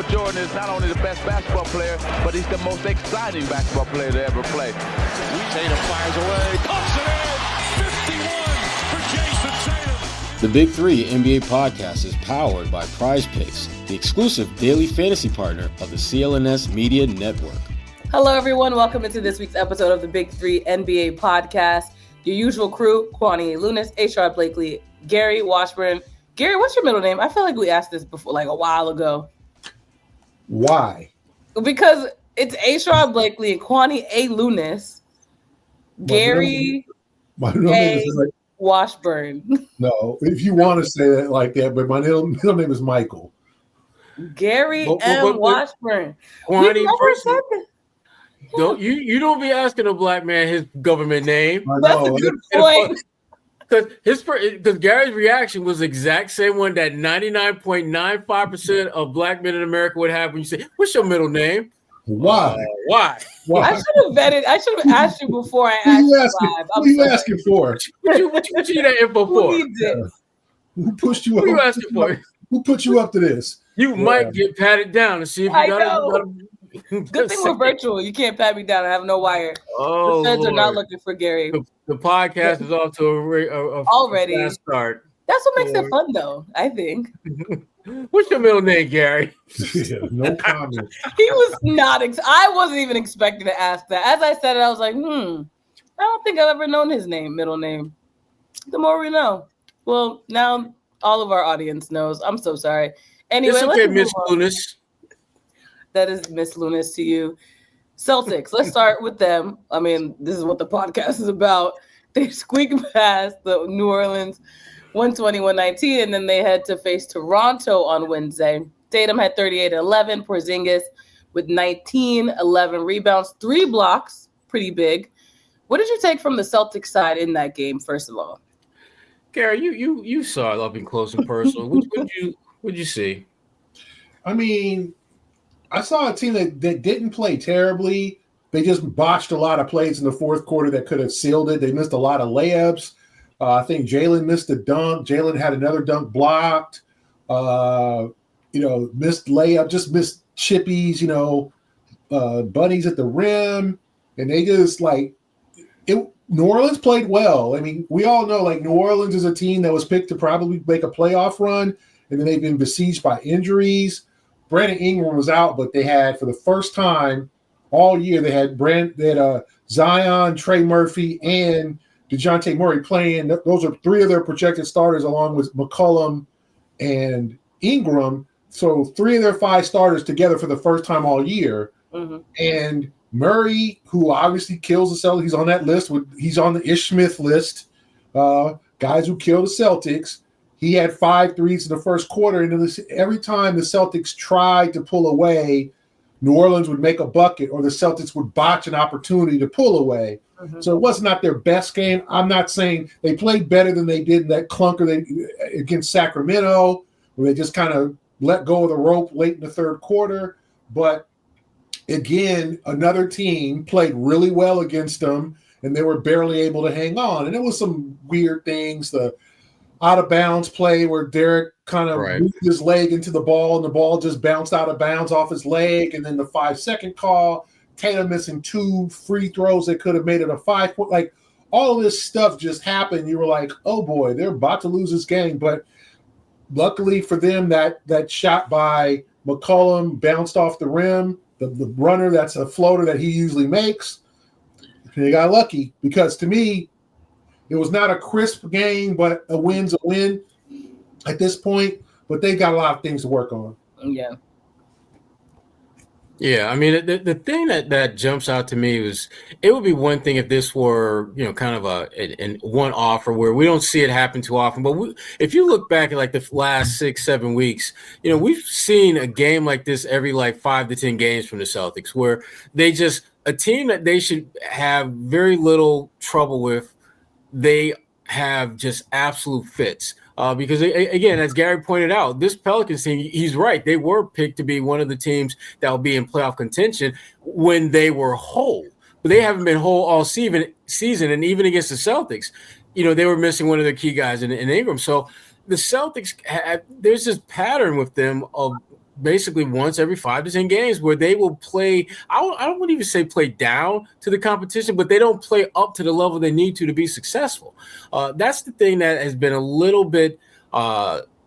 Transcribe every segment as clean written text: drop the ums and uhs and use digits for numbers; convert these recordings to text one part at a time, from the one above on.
Michael Jordan is not only the best basketball player, but he's the most exciting basketball player to ever play. Tatum fires away, pumps it in, 51 for Jason Tatum. The Big Three NBA podcast is powered by Prize Picks, the exclusive daily fantasy partner of the CLNS Media Network. Hello, everyone. Welcome into this week's episode of the Big Three NBA podcast. Your usual crew, Kwani Lunis, Sherrod Blakely, Gary Washburn. Gary, what's your middle name? I feel like we asked this before, like a while ago. Why? Because it's Sherrod Blakely and Kwani A. Lunis. Gary my middle name is like, Washburn. No, if you want to say that like that, but my middle name is Michael. Gary M. Washburn. Kwani, you don't be asking a black man his government name. That's a good point. Because Gary's reaction was the exact same one that 99.95% of black men in America would have when you say, "What's your middle name?" Why? Why? I should have asked you before I asked you live. What are you asking for? What you need that info for? Who pushed you up? What are you asking for? Who put you up to this? You might get patted down and see if you got it. Good thing we're virtual. You can't pat me down. I have no wire. Oh, the feds are not looking for Gary. The podcast is off to a already fast start. That's what makes it fun, though, I think. What's your middle name, Gary? Yeah, no comment. He was not. I wasn't even expecting to ask that. As I said it, I was like, I don't think I've ever known his middle name. The more we know. Well, now all of our audience knows. I'm so sorry. Anyway, it's okay, Miss Lunis. That is Miss Lunis to you. Celtics, let's start with them. I mean, this is what the podcast is about. They squeak past the New Orleans 120-119, and then they head to face Toronto on Wednesday. Tatum had 38-11. Porzingis with 19, 11 rebounds, 3 blocks, pretty big. What did you take from the Celtics side in that game, first of all? Gary, you saw it up and close and personal. What'd you see? I mean, I saw a team that didn't play terribly. They just botched a lot of plays in the fourth quarter that could have sealed it. They missed a lot of layups. I think Jalen missed a dunk. Jalen had another dunk blocked. Missed layup, just missed chippies, bunnies at the rim. And they just New Orleans played well. I mean, we all know New Orleans is a team that was picked to probably make a playoff run, and then they've been besieged by injuries. Brandon Ingram was out, but they had, for the first time all year, they had Zion, Trey Murphy, and DeJounte Murray playing. Those are 3 of their projected starters, along with McCollum and Ingram. So 3 of their 5 starters together for the first time all year. Mm-hmm. And Murray, who obviously kills the Celtics, he's on that list. He's on the Ish Smith list, guys who kill the Celtics. He had 5 threes in the first quarter, and every time the Celtics tried to pull away, New Orleans would make a bucket, or the Celtics would botch an opportunity to pull away. Mm-hmm. So it was not their best game. I'm not saying they played better than they did in that clunker against Sacramento, where they just kind of let go of the rope late in the third quarter. But again, another team played really well against them, and they were barely able to hang on. And there was some weird things. The out-of-bounds play where Derek kind of moved his leg into the ball, and the ball just bounced out of bounds off his leg, and then the 5-second call, Tatum missing 2 free throws that could have made it a 5-point. All of this stuff just happened. You were like, oh, boy, they're about to lose this game. But luckily for them, that shot by McCollum bounced off the rim. The runner, that's a floater that he usually makes. And they got lucky because, to me, it was not a crisp game, but a win's a win at this point. But they've got a lot of things to work on. Yeah. Yeah, I mean, the thing that jumps out to me was it would be one thing if this were, kind of a one offer where we don't see it happen too often. But if you look back at the last 6-7 weeks, we've seen a game like this every 5 to 10 games from the Celtics where they just a team that they should have very little trouble with. They have just absolute fits. Because, again, as Gary pointed out, this Pelicans team, he's right. They were picked to be one of the teams that will be in playoff contention when they were whole. But they haven't been whole all season. And even against the Celtics, they were missing one of their key guys in Ingram. So the Celtics, there's this pattern with them of basically once every 5 to 10 games where they will play. I wouldn't even say play down to the competition, but they don't play up to the level they need to be successful. That's the thing that has been a little bit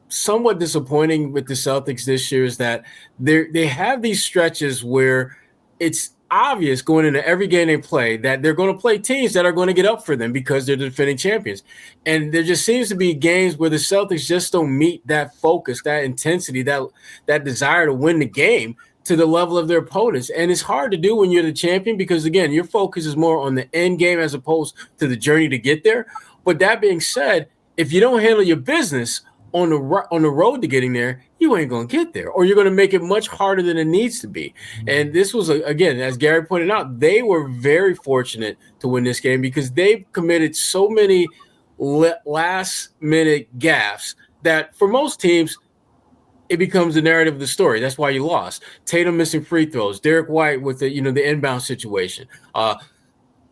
somewhat disappointing with the Celtics this year, is that they have these stretches where it's obvious going into every game they play that they're going to play teams that are going to get up for them because they're the defending champions. And there just seems to be games where the Celtics just don't meet that focus, that intensity, that desire to win the game to the level of their opponents. And it's hard to do when you're the champion because, again, your focus is more on the end game as opposed to the journey to get there. But that being said, if you don't handle your business on the road to getting there, you ain't going to get there, or you're going to make it much harder than it needs to be. And this was, again, as Gary pointed out, they were very fortunate to win this game because they committed so many last-minute gaffes that for most teams, it becomes the narrative of the story. That's why you lost. Tatum missing free throws, Derek White with the inbound situation,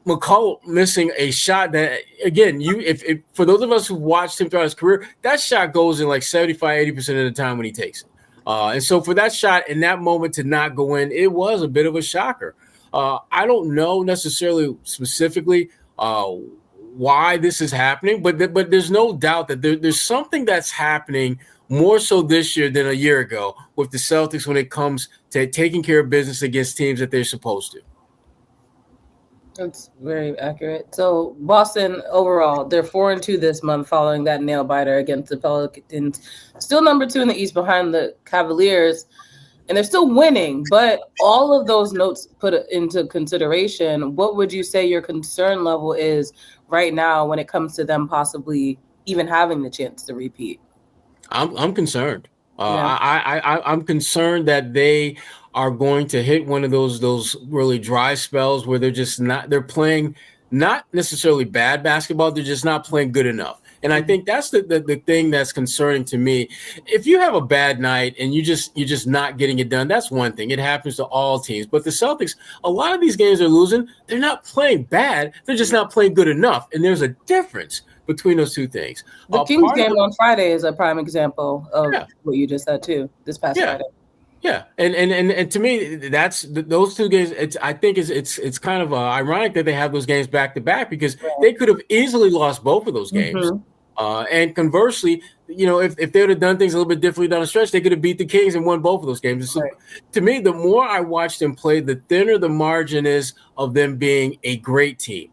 McCall missing a shot that, again, if for those of us who watched him throughout his career, that shot goes in like 75-80% of the time when he takes it. And so for that shot in that moment to not go in, it was a bit of a shocker. I don't know necessarily specifically why this is happening, but there's no doubt that there's something that's happening more so this year than a year ago with the Celtics when it comes to taking care of business against teams that they're supposed to. That's very accurate. So Boston overall, they're 4-2 this month following that nail biter against the Pelicans. Still number 2 in the East behind the Cavaliers, and they're still winning. But all of those notes put into consideration, what would you say your concern level is right now when it comes to them possibly even having the chance to repeat? I'm concerned. I'm concerned that they are going to hit one of those really dry spells where they're playing not necessarily bad basketball, they're just not playing good enough. And I think that's the thing that's concerning to me. If you have a bad night and you're just not getting it done, that's one thing. It happens to all teams. But the Celtics, a lot of these games they're losing, they're not playing bad, they're just not playing good enough. And there's a difference between those two things. The Kings game on Friday is a prime example of what you just said too, this past Friday. Yeah, and to me, that's those two games. I think it's kind of ironic that they have those games back to back because they could have easily lost both of those games. Mm-hmm. And conversely, if they would have done things a little bit differently down the stretch, they could have beat the Kings and won both of those games. So, to me, the more I watch them play, the thinner the margin is of them being a great team.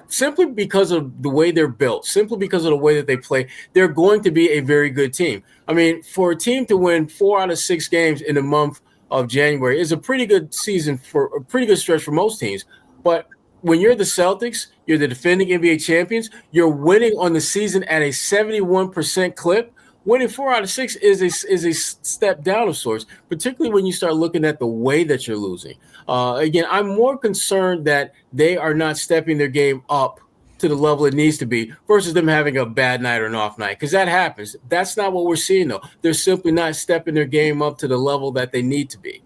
Simply because of the way they're built, simply because of the way that they play, they're going to be a very good team. I mean, for a team to win 4 out of 6 games in the month of January is a pretty good season for a pretty good stretch for most teams. But when you're the Celtics, you're the defending NBA champions, you're winning on the season at a 71% clip. Winning 4 out of 6 is a step down of sorts, particularly when you start looking at the way that you're losing. Again, I'm more concerned that they are not stepping their game up to the level it needs to be versus them having a bad night or an off night, because that happens. That's not what we're seeing, though. They're simply not stepping their game up to the level that they need to be.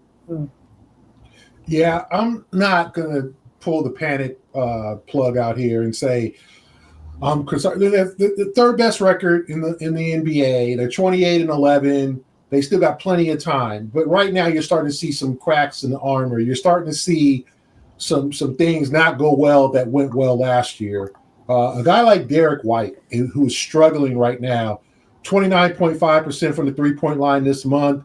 Yeah, I'm not going to pull the panic plug out here and say I'm concerned. The third best record in the NBA. They're 28-11. They still got plenty of time, but right now you're starting to see some cracks in the armor. You're starting to see some things not go well that went well last year. A guy like Derek White, who is struggling right now, 29.5% from the three-point line this month.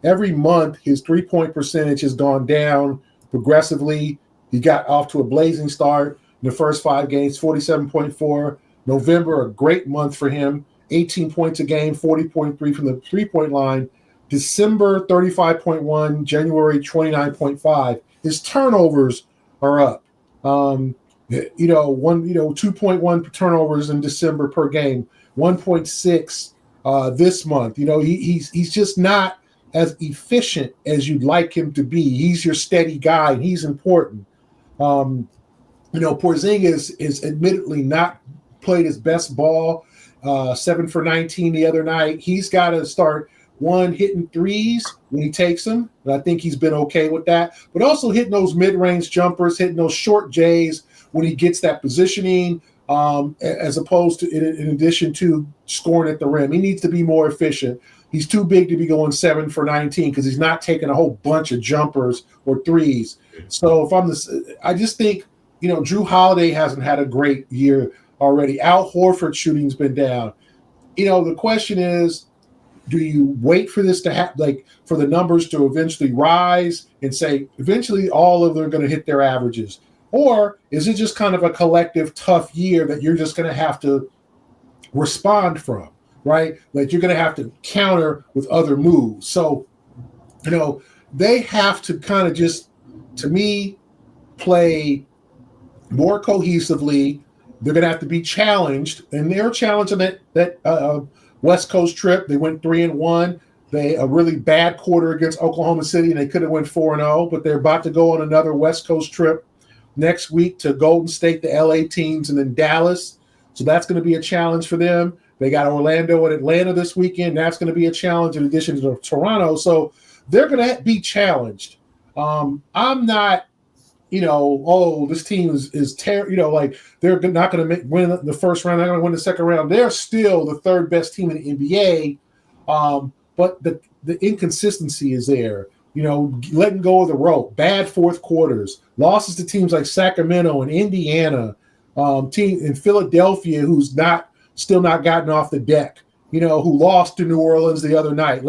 Every month, his three-point percentage has gone down progressively. He got off to a blazing start in the first 5 games, 47.4. November, a great month for him, 18 points a game, 40.3 from the three-point line. December, 35.1. January, 29.5. His turnovers are up. 2.1 turnovers in December per game, 1.6 this month. He's just not as efficient as you'd like him to be. He's your steady guy, and he's important. Porzingis is admittedly not played his best ball, 7 for 19 the other night. He's got to start, hitting threes when he takes them, and I think he's been okay with that, but also hitting those mid-range jumpers, hitting those short J's when he gets that positioning, as opposed to in addition to scoring at the rim. He needs to be more efficient. He's too big to be going 7 for 19 because he's not taking a whole bunch of jumpers or threes. So I just think, Drew Holiday hasn't had a great year already. Al Horford's shooting's been down. The question is, do you wait for this to happen, for the numbers to eventually rise and say eventually all of them are going to hit their averages? Or is it just kind of a collective tough year that you're just going to have to respond from, right? Like you're going to have to counter with other moves. So, they have to kind of just, to me, play more cohesively. They're going to have to be challenged, and they're challenged on that West Coast trip. They went 3-1. A really bad quarter against Oklahoma City, and they could have went 4-0, but they're about to go on another West Coast trip next week to Golden State, the LA teams, and then Dallas. So that's going to be a challenge for them. They got Orlando and Atlanta this weekend. That's going to be a challenge in addition to Toronto. So they're going to be challenged. I'm not, this team is terrible. They're not going to win the first round. They're going to win the second round. They're still the third best team in the NBA. But the inconsistency is there. Letting go of the rope, bad fourth quarters, losses to teams like Sacramento and Indiana, team in Philadelphia who's still not gotten off the deck, who lost to New Orleans the other night,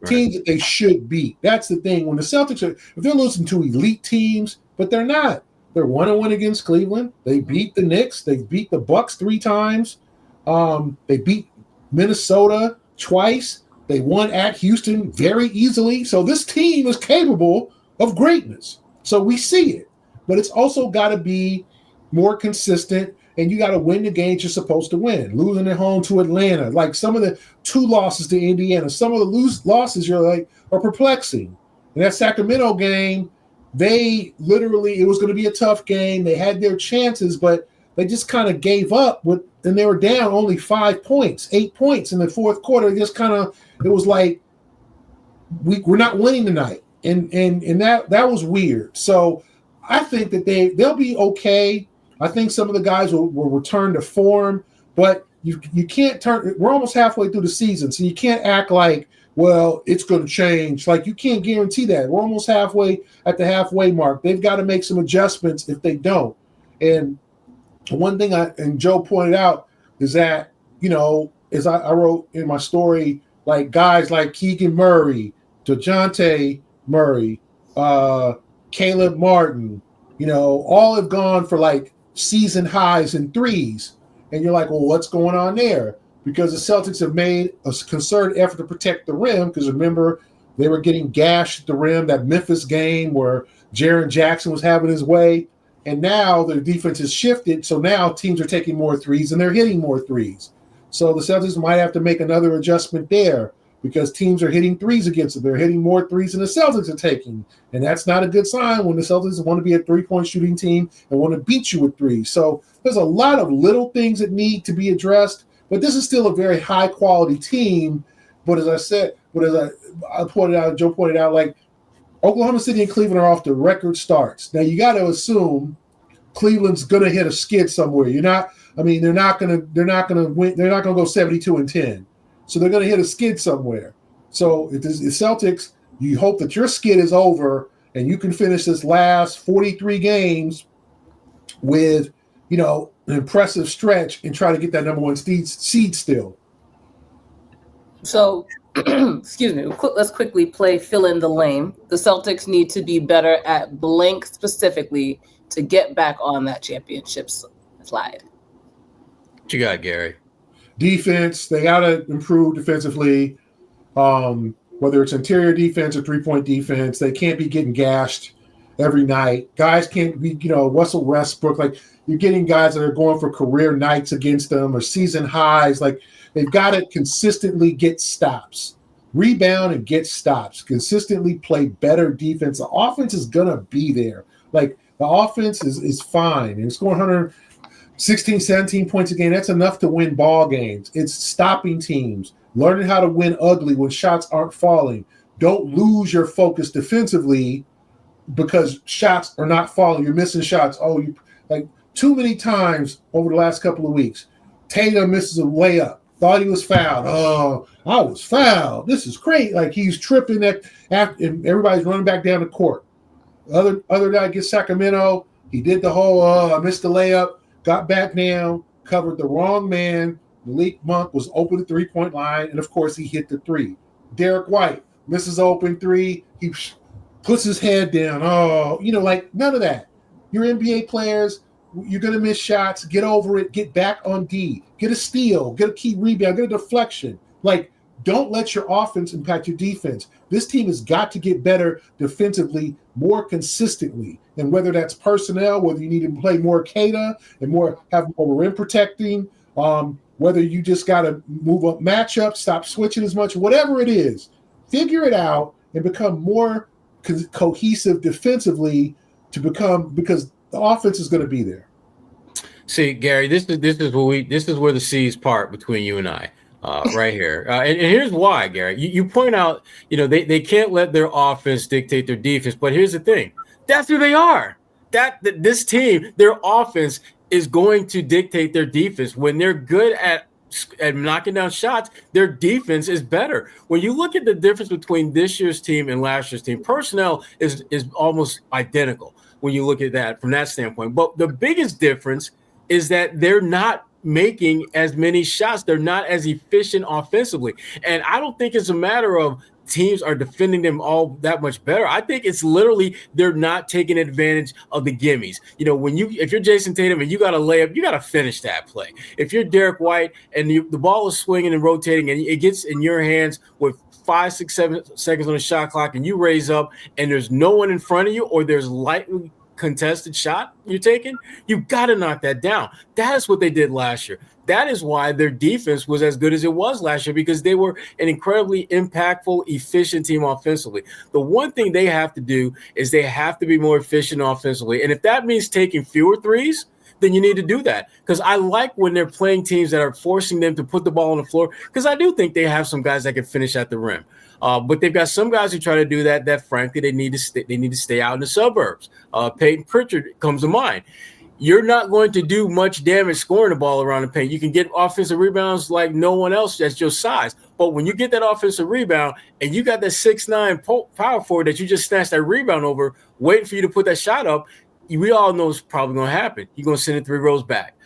teams that they should beat. That's the thing. When the Celtics if they're losing to elite teams, but they're not. They're 1-1 against Cleveland. They beat the Knicks. They beat the Bucks 3 times. They beat Minnesota twice. They won at Houston very easily. So this team is capable of greatness. So we see it. But it's also got to be more consistent, and you got to win the games you're supposed to win. Losing at home to Atlanta, some of the 2 losses to Indiana, some of the losses are perplexing. In that Sacramento game, it was going to be a tough game. They had their chances, but they just kind of gave up and they were down only 8 points in the fourth quarter. It was like we're not winning tonight, and that was weird. So I think that they'll be okay. I think some of the guys will return to form, but you can't turn. We're almost halfway through the season, so you can't act like, well, it's going to change. You can't guarantee that. We're almost halfway at the halfway mark. They've got to make some adjustments if they don't. And one thing Joe pointed out is that, as I wrote in my story, guys like Keegan Murray, DeJounte Murray, Caleb Martin, all have gone for season highs in threes. And you're like, well, what's going on there? Because the Celtics have made a concerted effort to protect the rim, because remember, they were getting gashed at the rim, that Memphis game where Jaren Jackson was having his way. And now their defense has shifted, so now teams are taking more threes and they're hitting more threes. So the Celtics might have to make another adjustment there, because teams are hitting threes against them. They're hitting more threes than the Celtics are taking. And that's not a good sign when the Celtics want to be a 3-point shooting team and want to beat you with threes. So there's a lot of little things that need to be addressed, but this is still a very high-quality team. But as I said, I pointed out, Joe pointed out, Oklahoma City and Cleveland are off to record starts. Now you got to assume Cleveland's going to hit a skid somewhere. They're not going to win. They're not going to go 72-10. So they're going to hit a skid somewhere. So if the Celtics, you hope that your skid is over and you can finish this last 43 games with, an impressive stretch and try to get that number 1 seed still. So, excuse me, let's quickly play fill in the lane. The Celtics need to be better at blank specifically to get back on that championship slide. What you got, Gary? Defense, they got to improve defensively, whether it's interior defense or 3-point defense. They can't be getting gashed every night. Guys can't be, Russell Westbrook. You're getting guys that are going for career nights against them or season highs. They've got to consistently get stops, rebound and get stops, consistently play better defense. The offense is going to be there. The offense is fine. And scoring 116, 17 points a game, that's enough to win ball games. It's stopping teams, learning how to win ugly when shots aren't falling. Don't lose your focus defensively because shots are not falling. You're missing shots. too many times over the last couple of weeks. Tatum misses a layup. Thought he was fouled. Oh, I was fouled. This is great. Like he's tripping and everybody's running back down the court. Other guy gets Sacramento. He did the whole, I missed the layup, got back down, covered the wrong man. Malik Monk was open at 3-point line, and of course he hit the three. Derek White misses open three. He puts his head down. Oh, like none of that. You're NBA players. You're going to miss shots. Get over it. Get back on D. Get a steal. Get a key rebound. Get a deflection. Like, don't let your offense impact your defense. This team has got to get better defensively more consistently. And whether that's personnel, whether you need to play more Kada and have more rim protecting, whether you just got to move up matchups, stop switching as much, whatever it is, figure it out and become more cohesive defensively because the offense is going to be there. See, Gary, this is where the seas part between you and I. Right here. And here's why, Gary. You point out, they can't let their offense dictate their defense. But here's the thing. That's who they are. This team, their offense is going to dictate their defense. When they're good at knocking down shots, their defense is better. When you look at the difference between this year's team and last year's team, personnel is almost identical when you look at that from that standpoint. But the biggest difference is that they're not making as many shots. They're not as efficient offensively. And I don't think it's a matter of teams are defending them all that much better. I think it's literally they're not taking advantage of the gimmies. If you're Jason Tatum and you got a layup, you got to finish that play. If you're Derek White and the ball is swinging and rotating and it gets in your hands with 5, 6, 7 seconds on the shot clock and you raise up and there's no one in front of you or there's lightly contested shot you're taking, you got to knock that down. That is what they did last year. That is why their defense was as good as it was last year, because they were an incredibly impactful, efficient team offensively. The one thing they have to do is they have to be more efficient offensively. And if that means taking fewer threes, then you need to do that. Because I like when they're playing teams that are forcing them to put the ball on the floor, because I do think they have some guys that can finish at the rim. But they've got some guys who try to do that frankly, they need to stay out in the suburbs. Peyton Pritchard comes to mind. You're not going to do much damage scoring the ball around the paint. You can get offensive rebounds like no one else that's your size. But when you get that offensive rebound and you got that 6'9" power forward that you just snatched that rebound over, waiting for you to put that shot up, we all know it's probably going to happen. You're going to send it 3 rows back.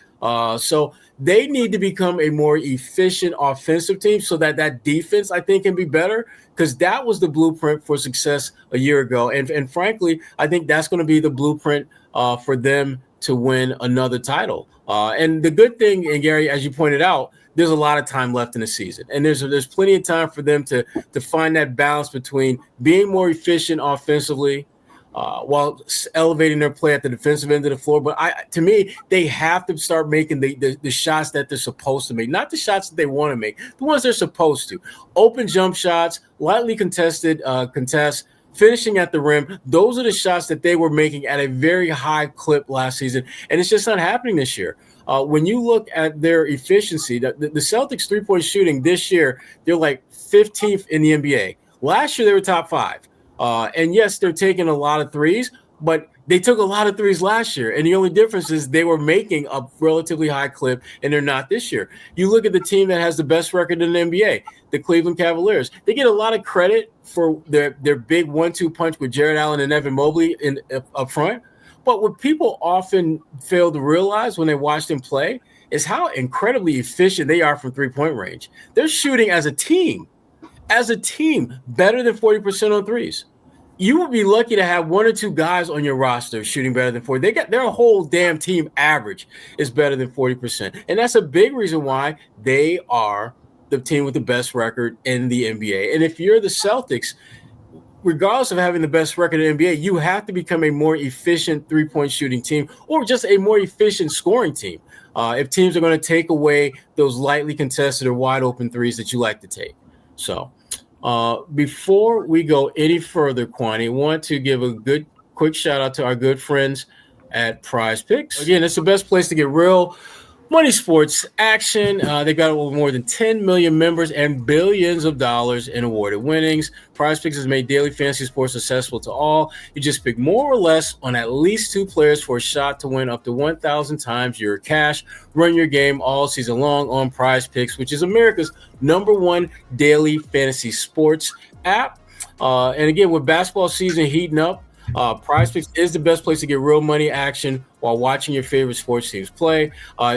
So they need to become a more efficient offensive team so that defense, I think, can be better, because that was the blueprint for success a year ago. And frankly, I think that's going to be the blueprint for them to win another title. And the good thing, and Gary, as you pointed out, there's a lot of time left in the season. And there's plenty of time for them to find that balance between being more efficient offensively while elevating their play at the defensive end of the floor. But to me, they have to start making the shots that they're supposed to make, not the shots that they want to make, the ones they're supposed to. Open jump shots, lightly contested contests, finishing at the rim. Those are the shots that they were making at a very high clip last season, and it's just not happening this year. When you look at their efficiency, the Celtics 3-point shooting this year, they're like 15th in the NBA. Last year, they were top 5. And yes, they're taking a lot of threes, but they took a lot of threes last year. And the only difference is they were making a relatively high clip, and they're not this year. You look at the team that has the best record in the NBA, the Cleveland Cavaliers. They get a lot of credit for their big 1-2 punch with Jared Allen and Evan Mobley up front. But what people often fail to realize when they watch them play is how incredibly efficient they are from 3-point range. They're shooting as a team, better than 40% on threes. You would be lucky to have 1 or 2 guys on your roster shooting better than 40. Their whole damn team average is better than 40%. And that's a big reason why they are the team with the best record in the NBA. And if you're the Celtics, regardless of having the best record in the NBA, you have to become a more efficient 3-point shooting team, or just a more efficient scoring team. If teams are going to take away those lightly contested or wide open threes that you like to take. So before we go any further, Kwani, I want to give a quick shout out to our good friends at Prize Picks. Again, it's the best place to get real Money sports action. They've got over more than 10 million members and billions of dollars in awarded winnings. PrizePicks has made daily fantasy sports accessible to all. You just pick more or less on at least 2 players for a shot to win up to 1,000 times your cash. Run your game all season long on PrizePicks, which is America's #1 daily fantasy sports app. And again, with basketball season heating up, PrizePicks is the best place to get real money action while watching your favorite sports teams play.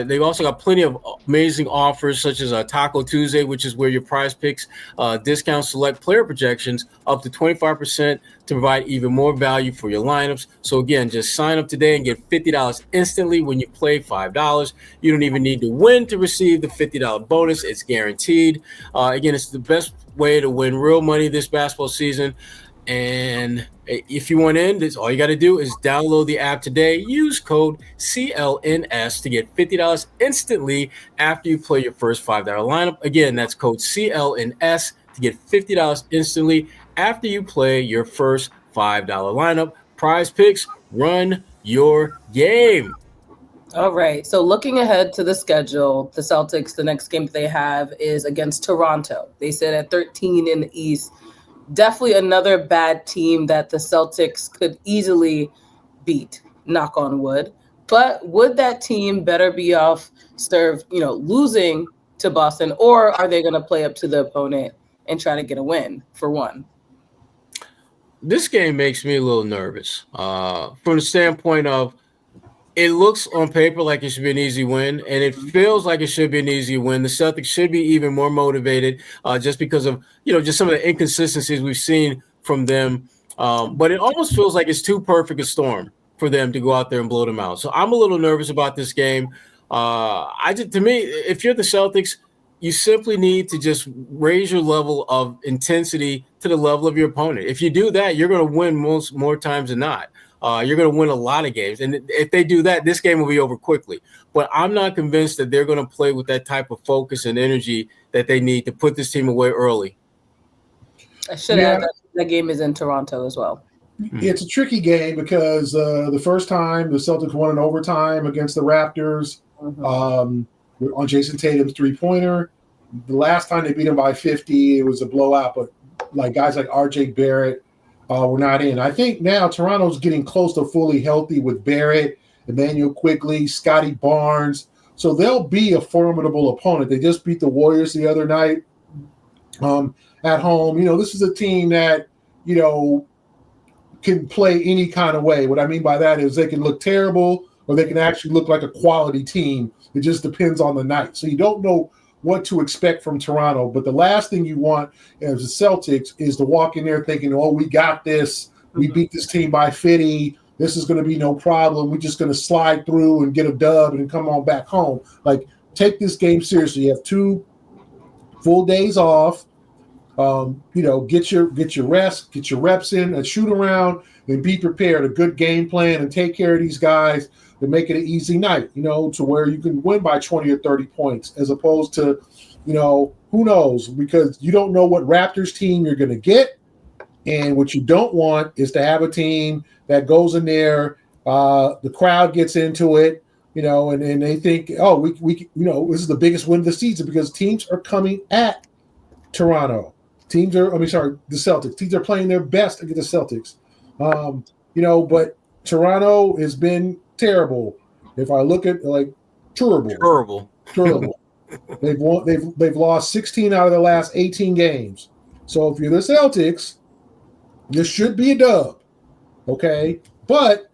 They've also got plenty of amazing offers, such as Taco Tuesday, which is where your PrizePicks discounts select player projections up to 25% to provide even more value for your lineups. So again, just sign up today and get $50 instantly when you play $5. You don't even need to win to receive the $50 bonus. It's guaranteed. Again, it's the best way to win real money this basketball season. And if you want in, all you got to do is download the app today. Use code CLNS to get $50 instantly after you play your first $5 lineup. Again, that's code CLNS to get $50 instantly after you play your first $5 lineup. PrizePicks, run your game. All right. So looking ahead to the schedule, the Celtics, the next game they have is against Toronto. They sit at 13 in the East. Definitely another bad team that the Celtics could easily beat, knock on wood. But would that team better be off losing to Boston, or are they going to play up to the opponent and try to get a win for one? This game makes me a little nervous from the standpoint of it looks on paper like it should be an easy win, and it feels like it should be an easy win. The Celtics should be even more motivated just because of, just some of the inconsistencies we've seen from them. But it almost feels like it's too perfect a storm for them to go out there and blow them out. So I'm a little nervous about this game. To me, if you're the Celtics, you simply need to just raise your level of intensity to the level of your opponent. If you do that, you're going to win more times than not. You're going to win a lot of games. And if they do that, this game will be over quickly. But I'm not convinced that they're going to play with that type of focus and energy that they need to put this team away early. I should add that game is in Toronto as well. It's a tricky game because the first time the Celtics won in overtime against the Raptors on Jason Tatum's three-pointer. The last time they beat him by 50, it was a blowout. But like guys like R.J. Barrett, we're not in. I think now Toronto's getting close to fully healthy with Barrett, Emmanuel Quigley, Scotty Barnes. So they'll be a formidable opponent. They just beat the Warriors the other night at home. This is a team that, can play any kind of way. What I mean by that is they can look terrible or they can actually look like a quality team. It just depends on the night. So you don't know what to expect from Toronto. But the last thing you want as the Celtics is to walk in there thinking, oh, we got this. We beat this team by 50. This is going to be no problem. We're just going to slide through and get a dub and come on back home. Like, take this game seriously. You have 2 full days off. Get your rest, get your reps in, and shoot around and be prepared. A good game plan and take care of these guys to make it an easy night, to where you can win by 20 or 30 points as opposed to, who knows, because you don't know what Raptors team you're going to get. And what you don't want is to have a team that goes in there, the crowd gets into it, and they think, oh, we this is the biggest win of the season because teams are coming at Toronto. The Celtics. Teams are playing their best against the Celtics. But Toronto has been terrible. If I look at terrible. They've lost 16 out of the last 18 games. So if you're the Celtics, this should be a dub. Okay? But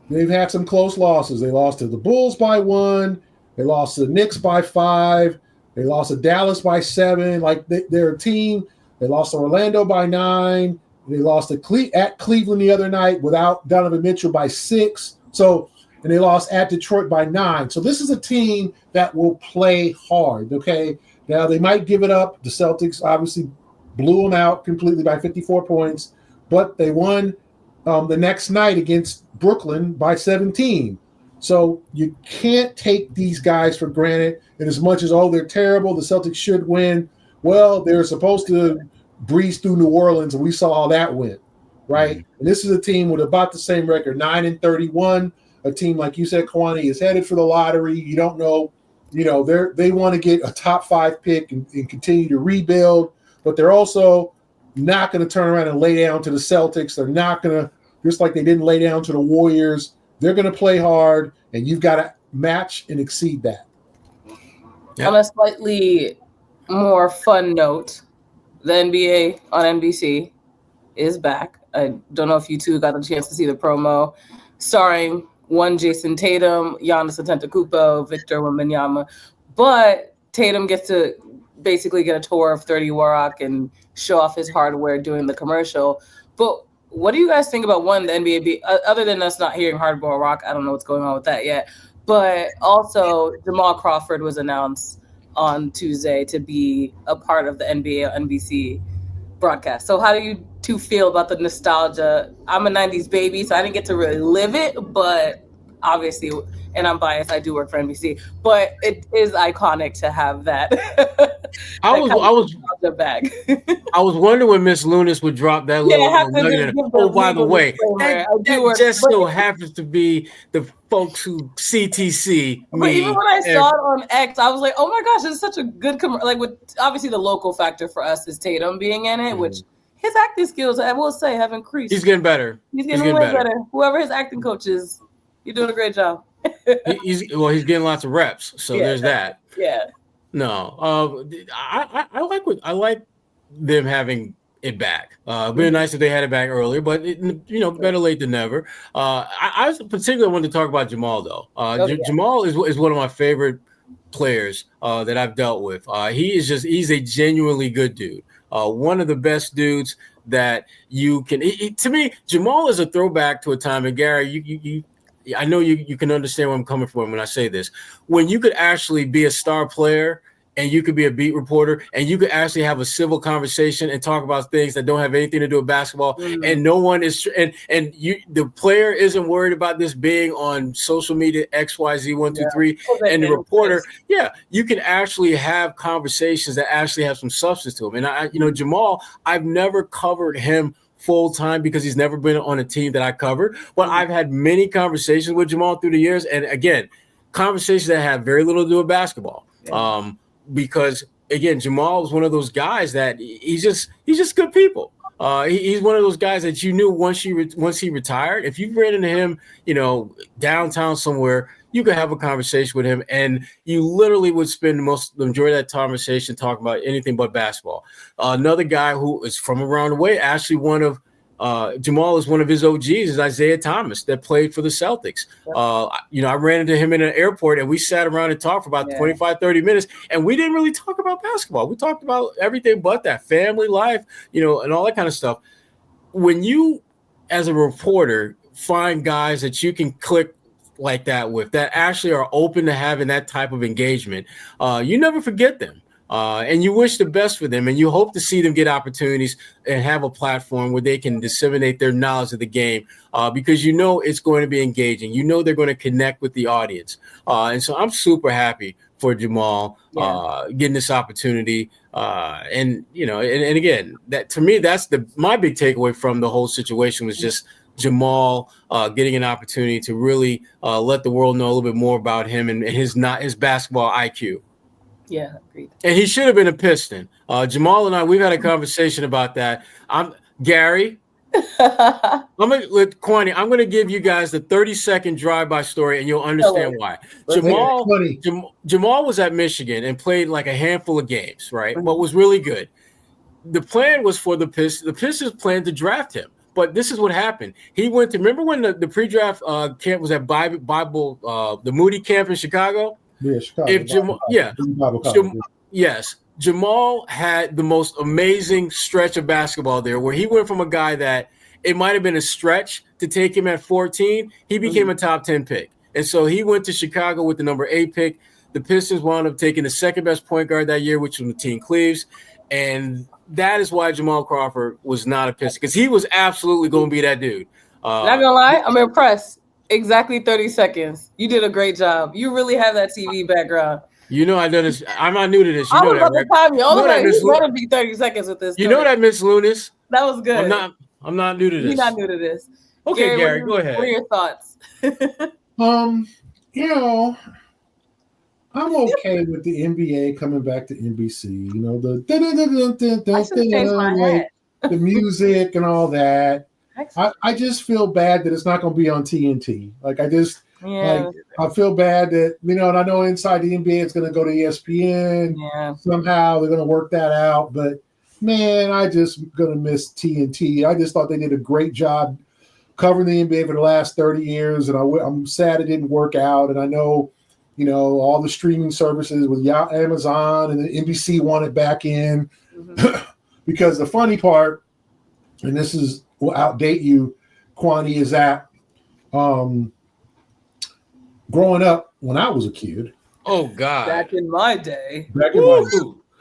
they've had some close losses. They lost to the Bulls by 1. They lost to the Knicks by 5. They lost to Dallas by 7. They're a team. They lost to Orlando by 9. They lost at Cleveland the other night without Donovan Mitchell by 6. And they lost at Detroit by 9. So this is a team that will play hard, okay? Now, they might give it up. The Celtics obviously blew them out completely by 54 points, but they won the next night against Brooklyn by 17. So you can't take these guys for granted. And as much as, they're terrible, the Celtics should win, well, they're supposed to breeze through New Orleans, and we saw how that went, right? And this is a team with about the same record, 9-31. A team, like you said, Kwani, is headed for the lottery. You don't know they want to get a top 5 pick and continue to rebuild, but they're also not going to turn around and lay down to the Celtics. They're not going to, just like they didn't lay down to the Warriors. They're going to play hard, and you've got to match and exceed that. Yep. On a slightly more fun note, the NBA on NBC is back. I don't know if you two got a chance to see the promo, starring one Jason Tatum, Giannis Antetokounmpo, Victor Wembanyama, but Tatum gets to basically get a tour of 30 Warrock and show off his hardware doing the commercial. But what do you guys think about the NBA? Other than us not hearing Hardball Rock, I don't know what's going on with that yet. But also, Jamal Crawford was announced on Tuesday to be a part of the NBA NBC broadcast. So how do you two feel about the nostalgia? I'm a 90s baby, so I didn't get to really live it, but obviously, and I'm biased, I do work for NBC, but it is iconic to have that. I was bag. I was wondering when Miss Lunis would drop that little nugget. Oh, by the way, that just so happens to be the folks who CTC. But even when I saw it on X, I was like, oh my gosh, it's such a good like with obviously the local factor for us is Tatum being in it, which his acting skills, I will say, have increased. He's getting better. He's getting way better. Whoever his acting coach is, you're doing a great job. he's getting lots of reps, so there's that. Yeah. No, I like them having it back. It'd be nice if they had it back earlier, but better late than never. I particularly wanted to talk about Jamal though. Jamal is one of my favorite players that I've dealt with. He's a genuinely good dude. One of the best dudes that you can. To me, Jamal is a throwback to a time. And Gary, I know you can understand where I'm coming from when I say this. When you could actually be a star player and you could be a beat reporter and you could actually have a civil conversation and talk about things that don't have anything to do with basketball, and no one is the player isn't worried about this being on social media XYZ 1 2 3, and the reporter, you can actually have conversations that actually have some substance to them. And Jamal, I've never covered him full time because he's never been on a team that I covered, but I've had many conversations with Jamal through the years, and again, conversations that have very little to do with basketball. Because again, Jamal is one of those guys that he's just good people. He's one of those guys that you knew once he retired, if you ran into him, downtown somewhere, you could have a conversation with him, and you literally would spend the majority of that conversation talking about anything but basketball. Another guy who is from around the way, actually Jamal is one of his OGs, is Isaiah Thomas that played for the Celtics. I ran into him in an airport and we sat around and talked for about 25, 30 minutes, and we didn't really talk about basketball. We talked about everything but that, family life, and all that kind of stuff. When you, as a reporter, find guys that you can click like that with, that actually are open to having that type of engagement, you never forget them. And you wish the best for them, and you hope to see them get opportunities and have a platform where they can disseminate their knowledge of the game, because it's going to be engaging. They're going to connect with the audience. And so I'm super happy for Jamal getting this opportunity. And again, that to me, that's my big takeaway from the whole situation was just Jamal getting an opportunity to really let the world know a little bit more about him and his basketball IQ. Yeah, agreed. And he should have been a Piston. Jamal and I, we've had a conversation about that. Gary. I'm going to give you guys the 30-second drive-by story, and you'll understand why. Jamal was at Michigan and played like a handful of games, right? But was really good. The plan was for the Pistons. The Pistons planned to draft him. But this is what happened. He went to, remember when the pre-draft camp was at the Moody camp in Chicago? Yeah, Chicago. Yes. Jamal had the most amazing stretch of basketball there, where he went from a guy that it might have been a stretch to take him at 14. He became a top 10 pick. And so he went to Chicago with the number 8 pick. The Pistons wound up taking the second best point guard that year, which was Mateen Cleaves. And that is why Jamal Crawford was not a Piston, because he was absolutely going to be that dude. Not gonna lie, I'm impressed. Exactly 30 seconds. You did a great job. You really have that TV background. I done this. I'm not new to this. I was about to time you. You better be 30 seconds with this. You know that, Miss Lunis. That was good. I'm not new to this. You're not new to this. Okay, Gary, go ahead. What are your thoughts? I'm okay with the NBA coming back to NBC. You know, the the music and all that. I just feel bad that it's not going to be on TNT. Like I feel bad that, you know, and I know inside the NBA it's going to go to ESPN. Yeah. Somehow they're going to work that out. But man, I just going to miss TNT. I just thought they did a great job covering the NBA for the last 30 years, and I'm sad it didn't work out. And I know, you know, all the streaming services with Amazon and the NBC want it back in. Because the funny part, and this will outdate you, Kwani, is that growing up when I was a kid. Oh, God. Back in my day.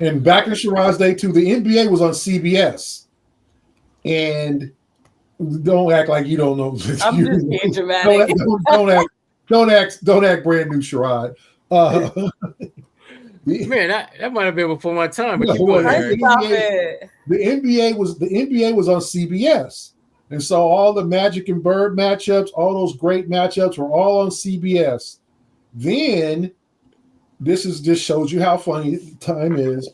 And back in Sherrod's day, too, the NBA was on CBS. And don't act like you don't know. I'm just being dramatic. Don't act brand new, Sherrod. Man, that might have been before my time. But the NBA was on CBS, and so all the Magic and Bird matchups, all those great matchups, were all on CBS. Then this just shows you how funny time is.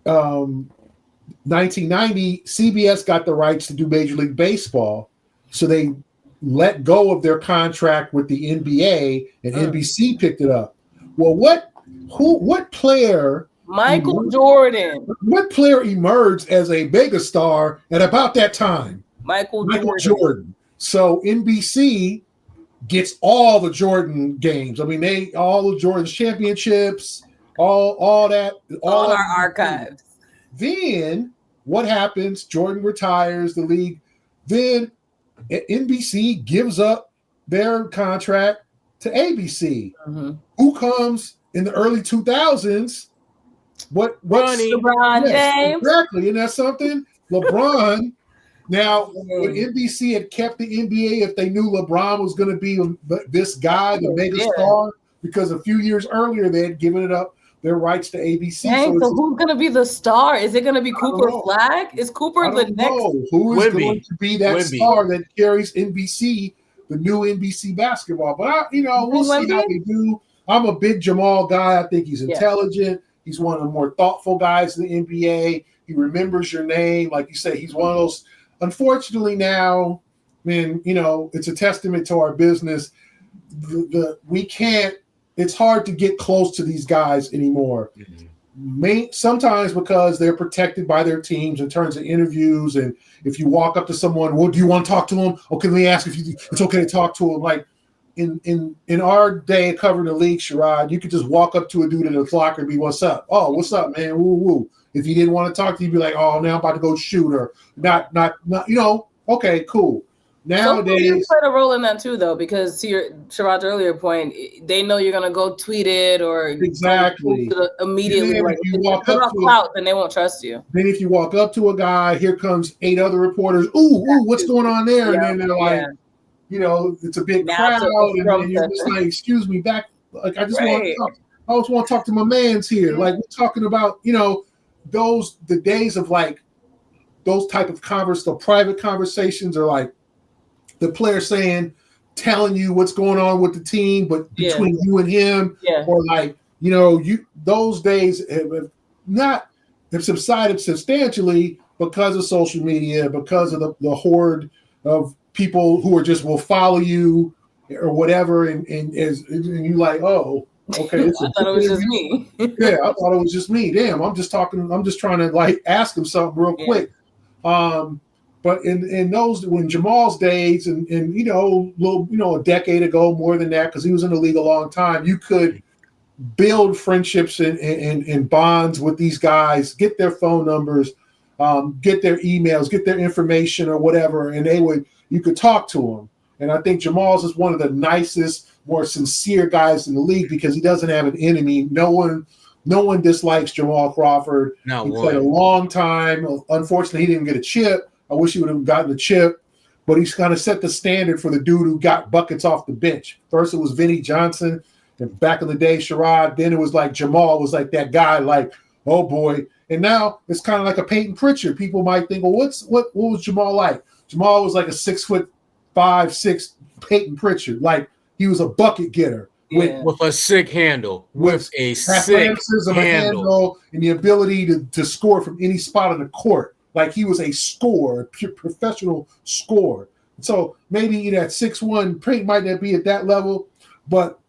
1990, CBS got the rights to do Major League Baseball, so they let go of their contract with the NBA, and NBC picked it up. Well, what player? Michael Jordan. What player emerged as a megastar at about that time? Michael Jordan. So NBC gets all the Jordan games. I mean, all the Jordan's championships, all that, all our archives. Then what happens? Jordan retires the league. Then NBC gives up their contract to ABC. Who comes in the early 2000s? LeBron James. Exactly. And that's something. LeBron. Now, would NBC had kept the NBA if they knew LeBron was going to be this guy, the mega star? Because a few years earlier they had given it up, their rights to ABC. Dang, so who's going to be the star? Is it going to be Cooper Flag? Is Cooper the next? Who is going to be that star that carries NBC, the new NBC basketball? But we'll see how they do. I'm a big Jamal guy. I think he's intelligent. He's one of the more thoughtful guys in the NBA. He remembers your name. Like you said, he's one of those. Unfortunately now, man, it's a testament to our business. We can't. It's hard to get close to these guys anymore. Sometimes because they're protected by their teams in terms of interviews. And if you walk up to someone, well, do you want to talk to him? Okay, let me ask if it's okay to talk to him. Like in our day covering the league, Sherrod, you could just walk up to a dude in the locker and be, "What's up? Oh, what's up, man? Woo woo." If he didn't want to talk to you, you'd be like, "Oh, now I'm about to go shoot," or not. Okay, cool. Nowadays, you played a role in that too, though, because to Sherrod's earlier point, they know you're gonna go tweet it or exactly immediately. Like, if you walk up to clout, then they won't trust you. Then if you walk up to a guy, here comes 8 other reporters. Ooh, what's going on there? And then they're like, it's a big crowd, and then you're just like, "Excuse me, back." Like I just want to talk. I just want to talk to my man's here. Like we're talking about, the days of like those type of the private conversations are like. The player telling you what's going on with the team, but between you and him, or like, those days have subsided substantially because of social media, because of the horde of people who are will follow you or whatever. And you like, oh, okay. I thought it was just me. Yeah, I thought it was just me. Damn, I'm just trying to like ask him something real quick. But in those, when Jamal's days and a decade ago, more than that, because he was in the league a long time, you could build friendships and bonds with these guys, get their phone numbers, get their emails, get their information or whatever, and you could talk to them. And I think Jamal's is one of the nicest, more sincere guys in the league because he doesn't have an enemy. No one dislikes Jamal Crawford. He played a long time. Unfortunately, he didn't get a chip. I wish he would have gotten a chip, but he's kind of set the standard for the dude who got buckets off the bench. First, it was Vinnie Johnson, and back in the day, Sherrod. Then it was like Jamal was like that guy, like, oh boy. And now it's kind of like a Peyton Pritchard. People might think, well, what was Jamal like? Jamal was like a 6'5", 6" Peyton Pritchard. Like he was a bucket getter. with a sick handle, with a sick athleticism, a handle, and the ability to score from any spot on the court. Like he was a scorer, pure professional scorer. So maybe at 6'1", might not be at that level, but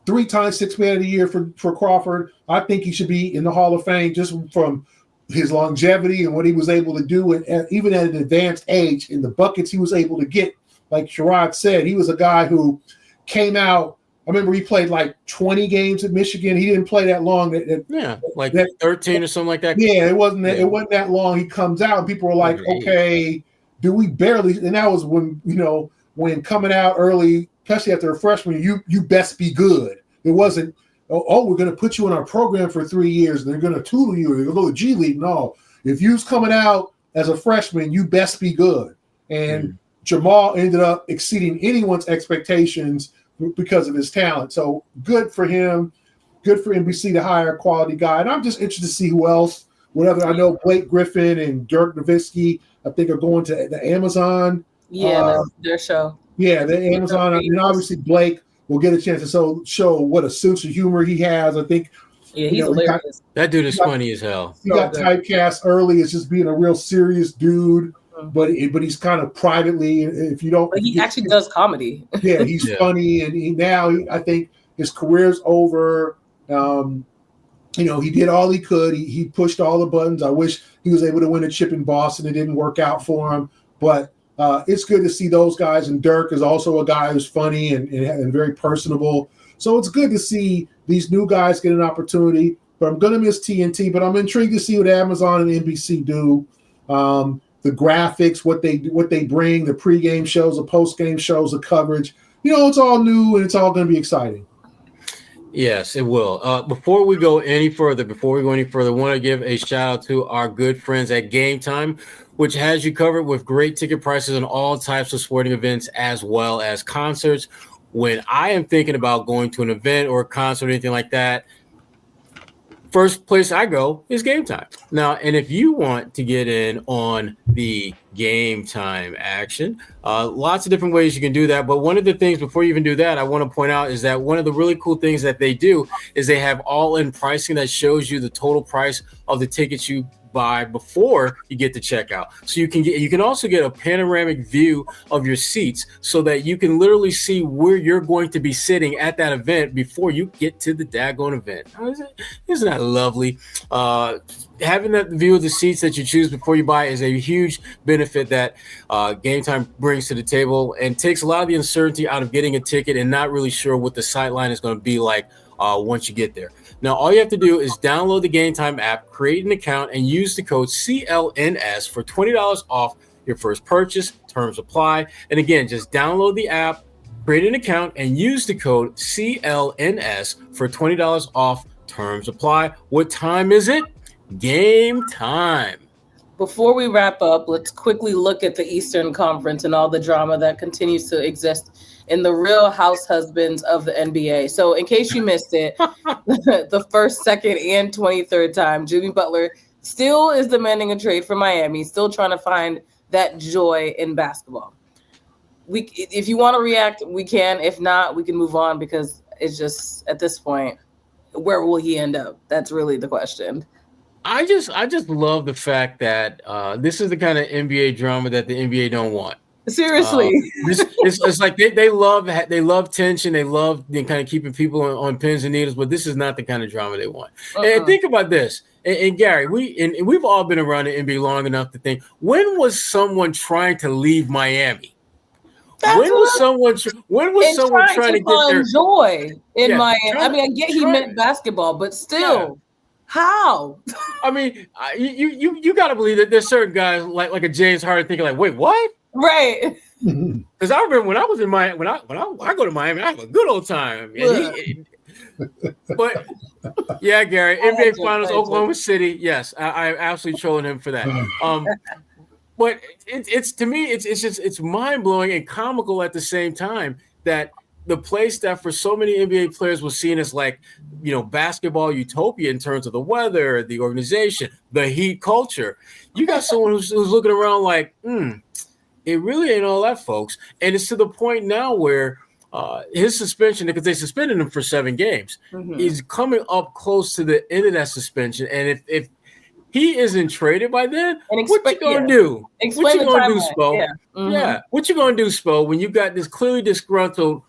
3-time Sixth Man of the Year for Crawford. I think he should be in the Hall of Fame just from his longevity and what he was able to do, and even at an advanced age, in the buckets he was able to get. Like Sherrod said, he was a guy who came out. I remember he played like 20 games at Michigan. He didn't play that long. 13 or something like that. Yeah, it wasn't that long. He comes out and people were like, okay, do we barely? And that was when coming out early, especially after a freshman, you best be good. It wasn't, we're going to put you in our program for 3 years and they're going to tutor you. You're going to go to G League. No, if you was coming out as a freshman, you best be good. And Jamal ended up exceeding anyone's expectations because of his talent. So good for him. Good for NBC to hire a quality guy. And I'm just interested to see who else. Whatever. I know Blake Griffin and Dirk Nowitzki, I think, are going to the Amazon. Yeah, their show. Yeah, the Amazon. I mean, obviously Blake will get a chance to show what a sense of humor he has. I think. Yeah, he's hilarious. That dude is funny as hell. He got typecast early as just being a real serious dude. But he's kind of privately, if you don't. But he actually does comedy. Yeah, he's funny, and I think his career's over. He did all he could. He pushed all the buttons. I wish he was able to win a chip in Boston. It didn't work out for him, but it's good to see those guys. And Dirk is also a guy who's funny and very personable. So it's good to see these new guys get an opportunity. But I'm going to miss TNT. But I'm intrigued to see what Amazon and NBC do. The graphics, what they bring, the pregame shows, the postgame shows, the coverage. It's all new and it's all going to be exciting. Yes, it will. Before we go any further, I want to give a shout out to our good friends at Game Time, which has you covered with great ticket prices on all types of sporting events as well as concerts. When I am thinking about going to an event or a concert or anything like that, first place I go is Game Time. Now, and if you want to get in on the Game Time action, lots of different ways you can do that. But one of the things before you even do that, I want to point out is that one of the really cool things that they do is they have all-in pricing that shows you the total price of the tickets you buy before you get to checkout. So you can also get a panoramic view of your seats so that you can literally see where you're going to be sitting at that event before you get to the daggone event. Isn't that lovely? Having that view of the seats that you choose before you buy is a huge benefit that Game Time brings to the table and takes a lot of the uncertainty out of getting a ticket and not really sure what the sightline is going to be like once you get there. Now, all you have to do is download the Game Time app, create an account, and use the code CLNS for $20 off your first purchase. Terms apply. And again, just download the app, create an account, and use the code CLNS for $20 off. Terms apply. What time is it? Game time. Before we wrap up, let's quickly look at the Eastern Conference and all the drama that continues to exist in the real house husbands of the NBA. So in case you missed it, the first, second, and 23rd time, Jimmy Butler still is demanding a trade for Miami, still trying to find that joy in basketball. If you want to react, we can. If not, we can move on because it's just, at this point, where will he end up? That's really the question. I just love the fact that this is the kind of NBA drama that the NBA don't want. Seriously, it's like they love tension, they love kind of keeping people on pins and needles, but this is not the kind of drama they want. And think about this, and Gary, we've all been around the NBA long enough to think, when was someone trying to leave Miami? When was someone trying to get their joy in Miami? I mean, I get he meant basketball, but still. Yeah. How? I mean, you got to believe that there's certain guys like a James Harden thinking like, wait, what? Right. Because I remember when I was in Miami, when I go to Miami, I have a good old time. But yeah, Gary, NBA Finals, Oklahoma City. Yes, I'm absolutely trolling him for that. But it's to me, it's mind blowing and comical at the same time that the place that for so many NBA players was seen as like, basketball utopia in terms of the weather, the organization, the Heat culture. You got someone who's looking around like, it really ain't all that, folks. And it's to the point now where his suspension, because they suspended him for 7 games, he's coming up close to the end of that suspension. And if he isn't traded by then, what you gonna do? What you gonna do, Spo? Yeah. What you gonna do, Spo, when you got this clearly disgruntled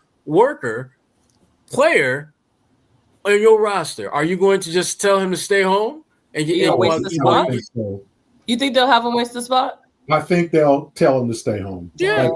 player on your roster? Are you going to just tell him to stay home? And waste the spot? You think they'll have him waste the spot? I think they'll tell him to stay home. Yeah.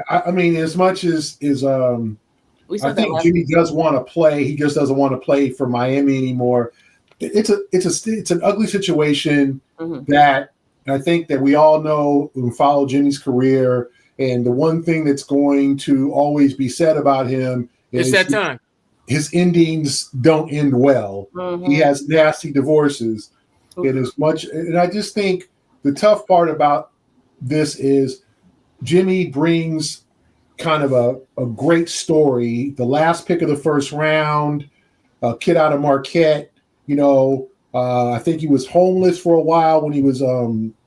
I mean, as much as I think Jimmy does want to play, he just doesn't want to play for Miami anymore. It's an ugly situation that I think that we all know who follow Jimmy's career. And the one thing that's going to always be said about him is that time. His endings don't end well. He has nasty divorces. And I just think the tough part about this is Jimmy brings kind of a great story. The last pick of the first round, a kid out of Marquette, I think he was homeless for a while when he was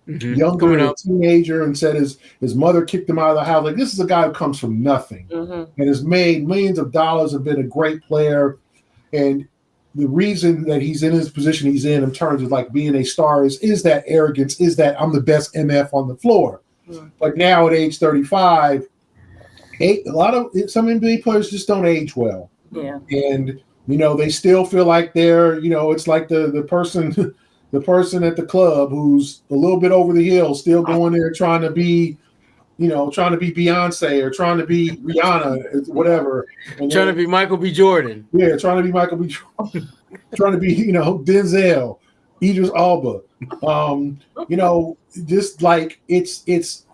younger, a teenager, and said his mother kicked him out of the house. Like, this is a guy who comes from nothing and has made millions of dollars, have been a great player. And the reason that he's in his position he's in terms of like being a star is that arrogance, is that I'm the best MF on the floor. But now at age 35, some NBA players just don't age well. Yeah. And they still feel like they're, it's like the person at the club who's a little bit over the hill, still going there trying to be Beyonce or trying to be Rihanna, whatever. And trying to be Michael B. Jordan. Yeah, trying to be Michael B. Jordan. Trying to be, Denzel, Idris Elba. Just like it's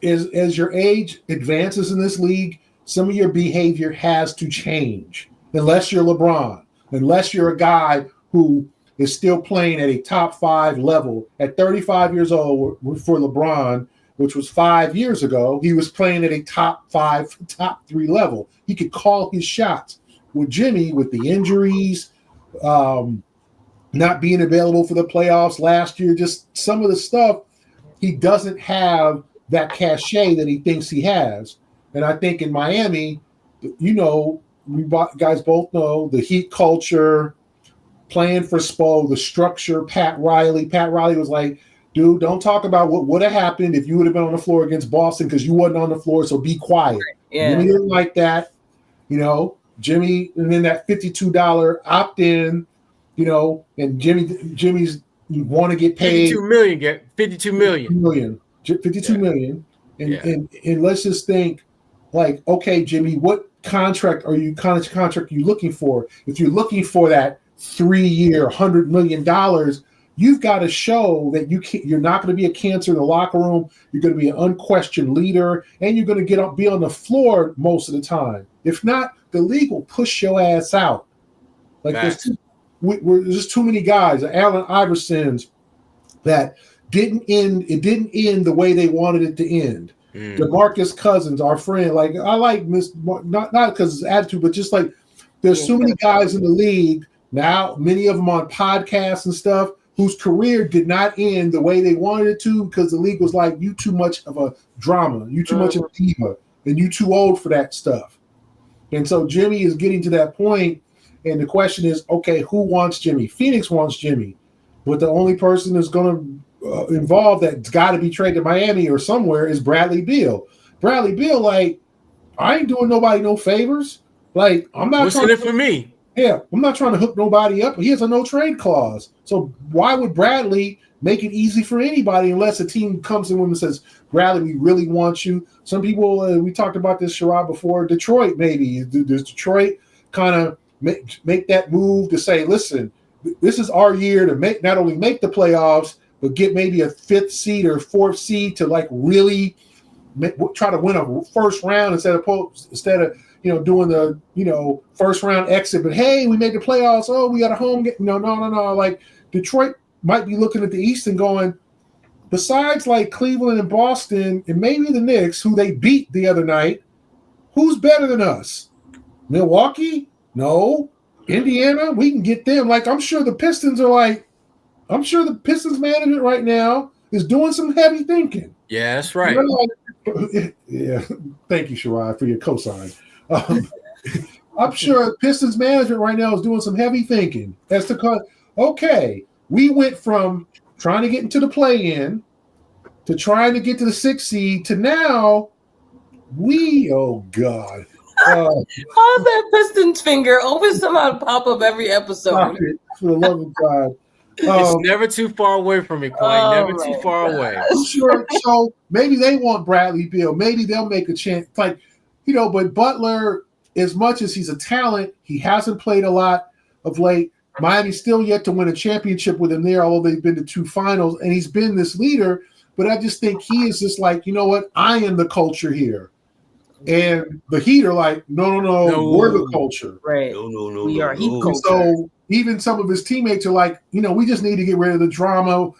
as your age advances in this league, some of your behavior has to change. Unless you're LeBron, unless you're a guy who is still playing at a top 5 level at 35 years old for LeBron, which was 5 years ago, he was playing at a top 5, top 3 level. He could call his shots. With Jimmy, with the injuries, not being available for the playoffs last year, just some of the stuff, he doesn't have that cachet that he thinks he has. And I think in Miami, guys both know the Heat culture, playing for Spo, the structure, Pat Riley. Pat Riley was like, dude, don't talk about what would have happened if you would have been on the floor against Boston because you wasn't on the floor, so be quiet. Yeah. Jimmy didn't like that, Jimmy, and then that $52 opt-in, and Jimmy's want to get paid $52 million. $52 million. And let's just think, like, okay, Jimmy, what contract are you looking for? If you're looking for that 3-year, $100 million, you've got to show that you're not going to be a cancer in the locker room. You're going to be an unquestioned leader, and you're going to be on the floor most of the time. If not, the league will push your ass out. Like there's just too many guys, Allen Iversons, that didn't end. It didn't end the way they wanted it to end. DeMarcus Cousins, our friend, like I like not because of his attitude, but just like there's so many guys in the league now, many of them on podcasts and stuff, whose career did not end the way they wanted it to because the league was like, you too much of a drama, you too much of a diva, and you too old for that stuff. And so Jimmy is getting to that point, and the question is, okay, who wants Jimmy? Phoenix wants Jimmy, but the only person that's going to involve that's got to be traded to Miami or somewhere is Bradley Beal. Bradley Beal, like, I ain't doing nobody no favors. Like, I'm not. What's in it for me? Yeah, I'm not trying to hook nobody up. He has a no trade clause. So why would Bradley make it easy for anybody unless a team comes in and says, Bradley, we really want you? Some people, we talked about this, Sherrod, before. Detroit, maybe. Does Detroit kind of make that move to say, listen, this is our year to not only make the playoffs, but get maybe a 5th seed or 4th seed to like really try to win a first round instead of doing the first round exit, but hey, we made the playoffs. Oh, we got a home game. No. Like Detroit might be looking at the East and going, besides like Cleveland and Boston and maybe the Knicks, who they beat the other night, who's better than us? Milwaukee? No. Indiana? We can get them. Like I'm sure the Pistons management right now is doing some heavy thinking. Yeah, that's right. Yeah. Thank you, Sherrod, for your cosign. I'm sure Pistons management right now is doing some heavy thinking as to, okay, we went from trying to get into the play-in to trying to get to the 6th seed to now oh God. How's that Pistons finger always somehow pop up every episode? For the love of God. It's never too far away from me, Kwani. Never too far away. Sure. So maybe they want Bradley Beal. Maybe they'll make a chance. Like, but Butler, as much as he's a talent, he hasn't played a lot of late. Miami's still yet to win a championship with him there, although they've been to 2 finals, and he's been this leader. But I just think he is just like, you know what? I am the culture here. And the Heat are like, no, we're the culture. Right. No. We are Heat culture. So even some of his teammates are like, we just need to get rid of the drama.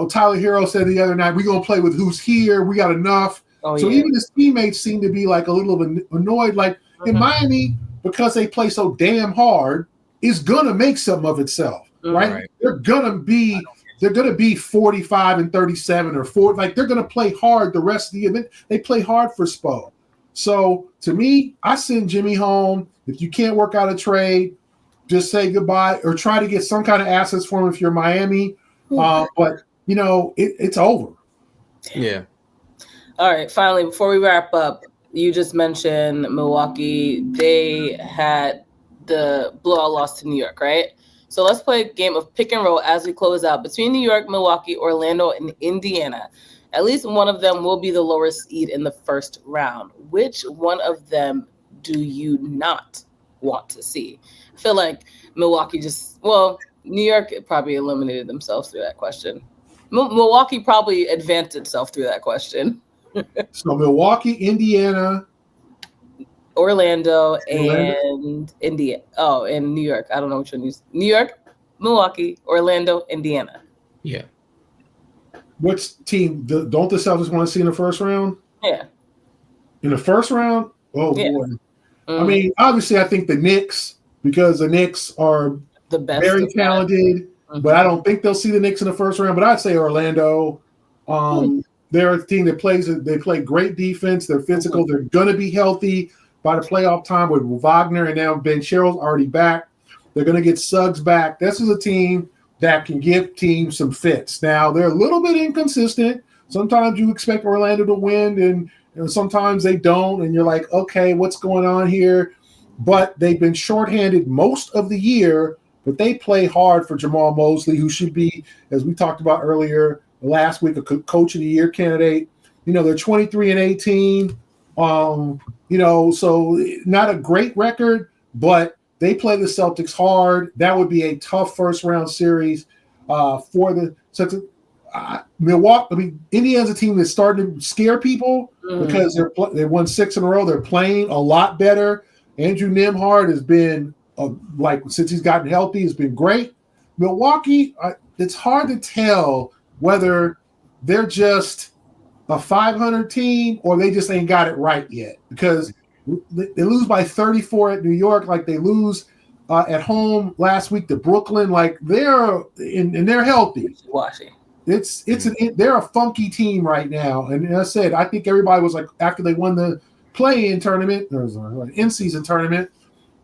Tyler Hero said the other night, we're going to play with who's here. We got enough. Even his teammates seem to be like a little bit annoyed. Like in Miami, because they play so damn hard, is going to make something of itself, right? They're going to be 45 and 37 or 4. Like they're going to play hard the rest of the event. They play hard for Spo. So to me, I send Jimmy home. If you can't work out a trade, just say goodbye or try to get some kind of assets for him if you're Miami. But it's over. Yeah. All right. Finally, before we wrap up, you just mentioned Milwaukee. They had the blowout loss to New York, right? So let's play a game of pick and roll as we close out between New York, Milwaukee, Orlando, and Indiana. At least one of them will be the lowest seed in the first round. Which one of them do you not want to see? I feel like Milwaukee New York probably eliminated themselves through that question. Milwaukee probably advanced itself through that question. So Milwaukee, Indiana, Orlando, and India. Oh, and New York. I don't know which one you use. New York, Milwaukee, Orlando, Indiana. Yeah. Which team? Don't the Celtics want to see in the first round? Yeah. In the first round? Oh, yeah. boy. I mean, obviously, I think the Knicks, because the Knicks are the best, very talented, but I don't think they'll see the Knicks in the first round. But I'd say Orlando. They're a team that play great defense. They're physical. They're going to be healthy by the playoff time with Wagner, and now Ben Sherrill's already back. They're going to get Suggs back. This is a team that can give teams some fits. Now, they're a little bit inconsistent. Sometimes you expect Orlando to win, and sometimes they don't, and you're like, okay, what's going on here? But they've been shorthanded most of the year, but they play hard for Jamal Mosley, who should be, as we talked about earlier last week, a Coach of the Year candidate. They're 23-18. So not a great record, but they play the Celtics hard. That would be a tough first-round series for the Celtics. Milwaukee. I mean, Indiana's a team that's starting to scare people because they won 6 in a row. They're playing a lot better. Andrew Nembhard has been since he's gotten healthy, has been great. Milwaukee, it's hard to tell whether they're just a 500 team or they just ain't got it right yet, because they lose by 34 at New York, like they lose at home last week to Brooklyn. Like they're healthy. They're a funky team right now. And as I said, I think everybody was like, after they won the play-in tournament, there was an in-season tournament,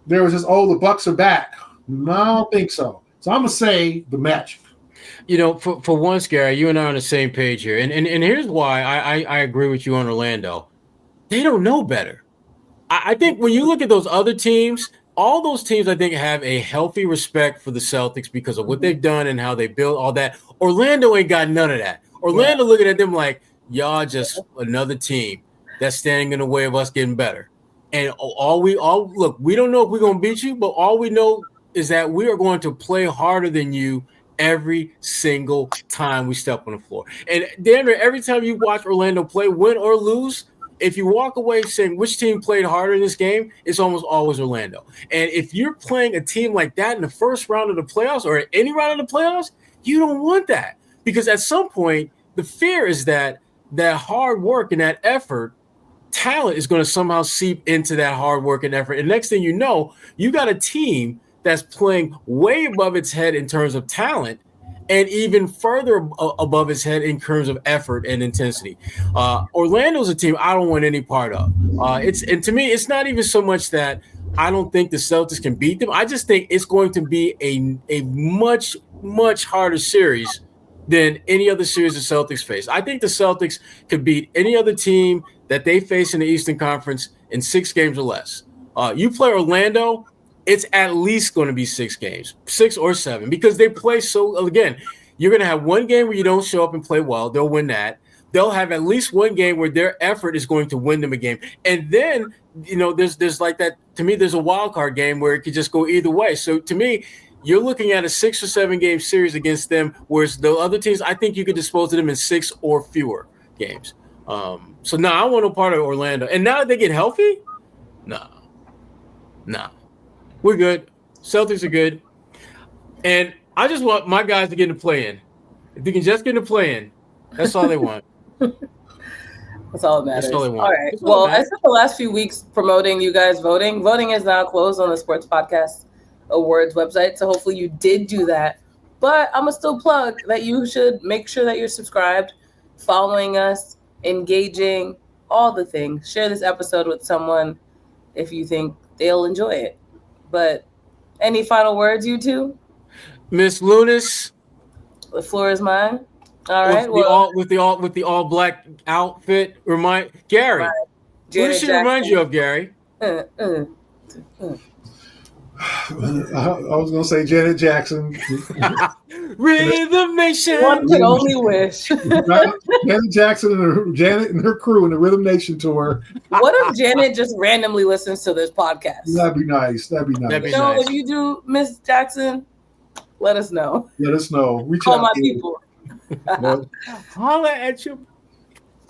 there was just, the Bucks are back. No, I don't think so. So I'm gonna say the Magic. For once, Gary, you and I are on the same page here. And here's why I agree with you on Orlando. They don't know better. I think when you look at those other teams, all those teams, I think, have a healthy respect for the Celtics because of what they've done and how they built all that. Orlando ain't got none of that. Orlando looking at them like, y'all just another team that's standing in the way of us getting better. And we don't know if we're going to beat you, but all we know is that we are going to play harder than you every single time we step on the floor. And damn near every time you watch Orlando play, win or lose, if you walk away saying which team played harder in this game, it's almost always Orlando. And if you're playing a team like that in the first round of the playoffs or any round of the playoffs, you don't want that. Because at some point, the fear is that hard work and that effort, talent is going to somehow seep into that hard work and effort. And next thing you know, you got a team that's playing way above its head in terms of talent, and even further above his head in terms of effort and intensity. Orlando's a team I don't want any part of. And to me, it's not even so much that I don't think the Celtics can beat them. I just think it's going to be a much, much harder series than any other series the Celtics face. I think the Celtics could beat any other team that they face in the Eastern Conference in 6 games or less. You play Orlando, it's at least going to be 6 games, 6 or 7, because they play so, again, you're going to have one game where you don't show up and play well. They'll win that. They'll have at least one game where their effort is going to win them a game. And then, there's like that, to me, there's a wild card game where it could just go either way. So to me, you're looking at a 6 or 7 game series against them, whereas the other teams, I think you could dispose of them in 6 or fewer games. So no, I want no part of Orlando. And now that they get healthy, no. We're good. Celtics are good. And I just want my guys to get in the play-in. If they can just get in the play-in, that's all they want. That's all that matters. That's all they want. All right. Well, I spent the last few weeks promoting you guys voting. Voting is now closed on the Sports Podcast Awards website, so hopefully you did do that. But I'm going to still plug that you should make sure that you're subscribed, following us, engaging, all the things. Share this episode with someone if you think they'll enjoy it. But any final words, you two? Miss Lunis, The floor is mine. All right. With the all black outfit, remind Gary. Right. Who does she remind you of, Gary? I was going to say Janet Jackson. Rhythm Nation. One can only wish. Janet Jackson and Janet and her crew in the Rhythm Nation tour. What if Janet just randomly listens to this podcast? That'd be nice. Nice. If you do, Miss Jackson, let us know. Let us know. Call my people. Holla at you.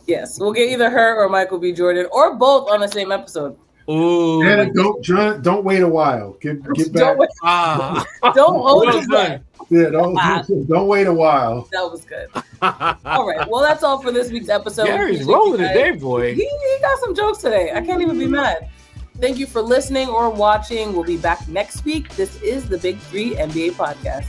Yes, we'll get either her or Michael B. Jordan or both on the same episode. Ooh. Janet, don't wait a while. Get back. Don't hold your breath. Yeah, don't wait a while. That was good. All right. Well, that's all for this week's episode. Gary's rolling today, boy. He got some jokes today. I can't even be mad. Thank you for listening or watching. We'll be back next week. This is the Big 3 NBA Podcast.